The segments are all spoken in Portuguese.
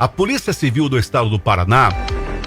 A Polícia Civil do Estado do Paraná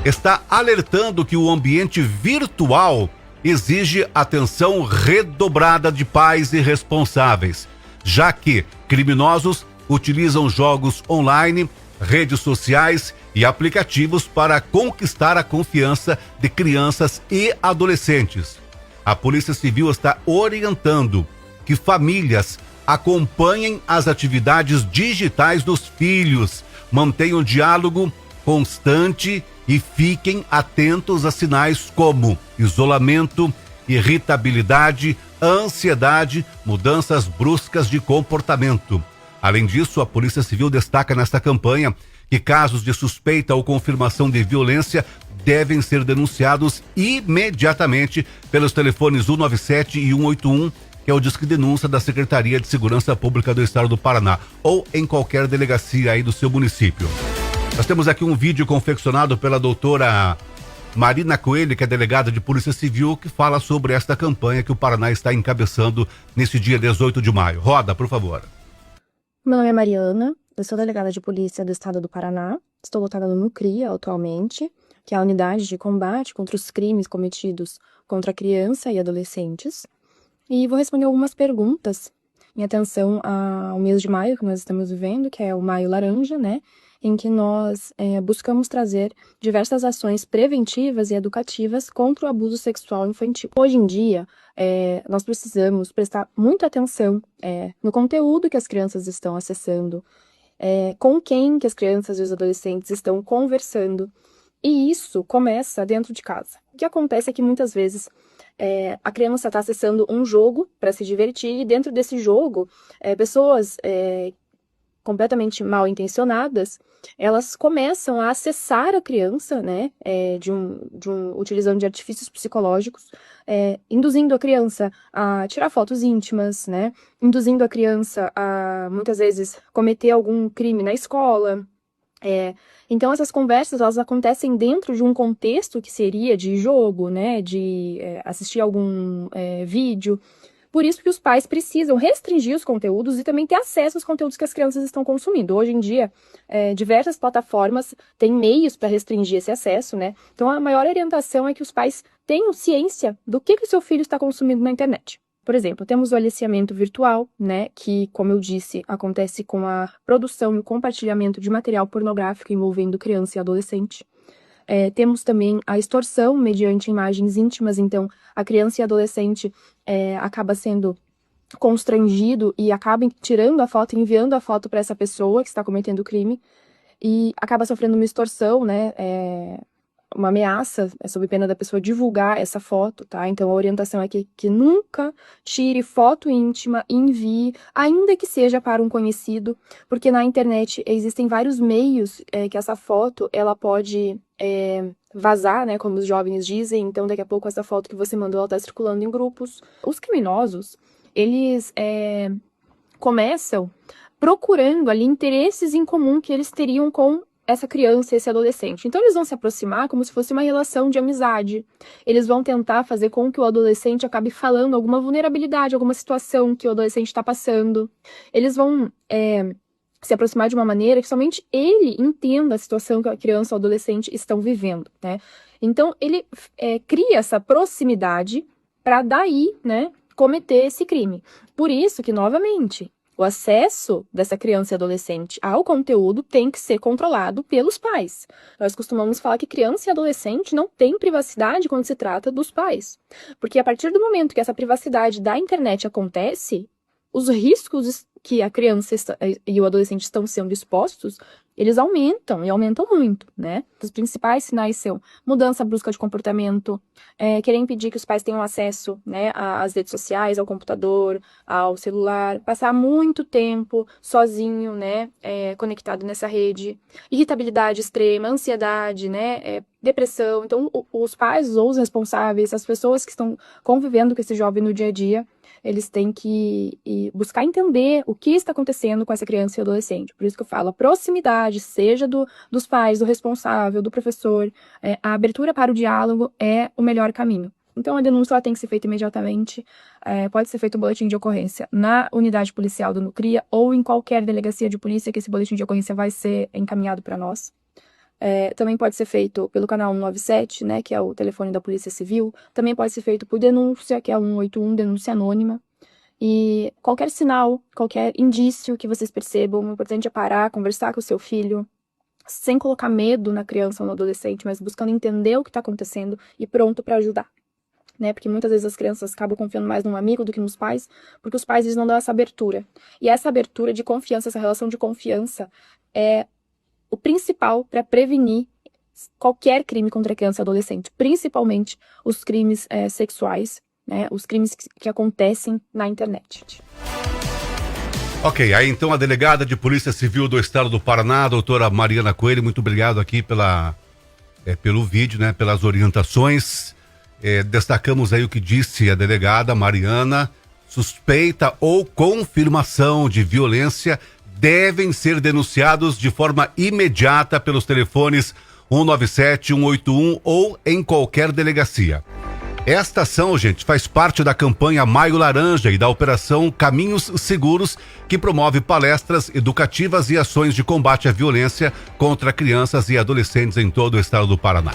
está alertando que o ambiente virtual exige atenção redobrada de pais e responsáveis, já que criminosos utilizam jogos online, redes sociais e aplicativos para conquistar a confiança de crianças e adolescentes. A Polícia Civil está orientando que famílias acompanhem as atividades digitais dos filhos, mantenham diálogo constante e fiquem atentos a sinais como isolamento, irritabilidade, ansiedade, mudanças bruscas de comportamento. Além disso, a Polícia Civil destaca nesta campanha que casos de suspeita ou confirmação de violência devem ser denunciados imediatamente pelos telefones 197 e 181, que é o Disque Denúncia da Secretaria de Segurança Pública do Estado do Paraná, ou em qualquer delegacia aí do seu município. Nós temos aqui um vídeo confeccionado pela doutora Marina Coelho, que é delegada de Polícia Civil, que fala sobre esta campanha que o Paraná está encabeçando nesse dia 18 de maio. Roda, por favor. Meu nome é Mariana, eu sou delegada de polícia do Estado do Paraná, estou lotada no CRIA atualmente, que é a unidade de combate contra os crimes cometidos contra criança e adolescentes, e vou responder algumas perguntas em atenção ao mês de maio que nós estamos vivendo, que é o Maio Laranja, né, em que nós buscamos trazer diversas ações preventivas e educativas contra o abuso sexual infantil. Hoje em dia, nós precisamos prestar muita atenção no conteúdo que as crianças estão acessando, com quem que as crianças e os adolescentes estão conversando, e isso começa dentro de casa. O que acontece é que muitas vezes a criança está acessando um jogo para se divertir, e dentro desse jogo, pessoas completamente mal intencionadas, elas começam a acessar a criança, né, utilizando de artifícios psicológicos, induzindo a criança a tirar fotos íntimas, né, induzindo a criança a, muitas vezes, cometer algum crime na escola. Então essas conversas, elas acontecem dentro de um contexto que seria de jogo, né, de assistir algum vídeo. Por isso que os pais precisam restringir os conteúdos e também ter acesso aos conteúdos que as crianças estão consumindo. Hoje em dia, diversas plataformas têm meios para restringir esse acesso, né? Então a maior orientação é que os pais tenham ciência do que o seu filho está consumindo na internet. Por exemplo, temos o aliciamento virtual, né, que, como eu disse, acontece com a produção e o compartilhamento de material pornográfico envolvendo criança e adolescente. Temos também a extorsão mediante imagens íntimas, então a criança e adolescente acaba sendo constrangido e acaba tirando a foto e enviando a foto para essa pessoa que está cometendo o crime e acaba sofrendo uma extorsão, né, uma ameaça, sob pena da pessoa divulgar essa foto, tá? Então a orientação é que nunca tire foto íntima e envie, ainda que seja para um conhecido, porque na internet existem vários meios que essa foto, ela pode vazar, né, como os jovens dizem, então daqui a pouco essa foto que você mandou, ela tá circulando em grupos. Os criminosos, eles começam procurando ali interesses em comum que eles teriam com essa criança, esse adolescente. Então eles vão se aproximar como se fosse uma relação de amizade. Eles vão tentar fazer com que o adolescente acabe falando alguma vulnerabilidade, alguma situação que o adolescente está passando. Eles vão se aproximar de uma maneira que somente ele entenda a situação que a criança ou o adolescente estão vivendo, né? Então ele cria essa proximidade para daí, né, cometer esse crime. Por isso que, novamente, o acesso dessa criança e adolescente ao conteúdo tem que ser controlado pelos pais. Nós costumamos falar que criança e adolescente não têm privacidade quando se trata dos pais. Porque a partir do momento que essa privacidade da internet acontece, os riscos que a criança e o adolescente estão sendo expostos, eles aumentam, e aumentam muito, né? Os principais sinais são mudança brusca de comportamento, querer impedir que os pais tenham acesso, né, às redes sociais, ao computador, ao celular, passar muito tempo sozinho, né, conectado nessa rede, irritabilidade extrema, ansiedade, né, depressão. Então, os pais ou os responsáveis, as pessoas que estão convivendo com esse jovem no dia a dia, eles têm que buscar entender o que está acontecendo com essa criança e adolescente. Por isso que eu falo, a proximidade, seja dos pais, do responsável, do professor, a abertura para o diálogo é o melhor caminho. Então, a denúncia ela tem que ser feita imediatamente. Pode ser feito um boletim de ocorrência na unidade policial do Nucria ou em qualquer delegacia de polícia que esse boletim de ocorrência vai ser encaminhado para nós. Também pode ser feito pelo canal 197, né, que é o telefone da Polícia Civil. Também pode ser feito por denúncia, que é o 181, denúncia anônima. E qualquer sinal, qualquer indício que vocês percebam, o importante é parar, conversar com o seu filho, sem colocar medo na criança ou no adolescente, mas buscando entender o que está acontecendo e pronto para ajudar. Né? Porque muitas vezes as crianças acabam confiando mais num amigo do que nos pais, porque os pais eles não dão essa abertura. E essa abertura de confiança, essa relação de confiança é o principal para prevenir qualquer crime contra a criança e adolescente, principalmente os crimes sexuais, né? Os crimes que acontecem na internet. Ok, aí então a delegada de Polícia Civil do Estado do Paraná, a doutora Mariana Coelho, muito obrigado aqui pelo vídeo, né? Pelas orientações. Destacamos aí o que disse a delegada Mariana: suspeita ou confirmação de violência devem ser denunciados de forma imediata pelos telefones 197, 181 ou em qualquer delegacia. Esta ação, gente, faz parte da campanha Maio Laranja e da Operação Caminhos Seguros, que promove palestras educativas e ações de combate à violência contra crianças e adolescentes em todo o estado do Paraná.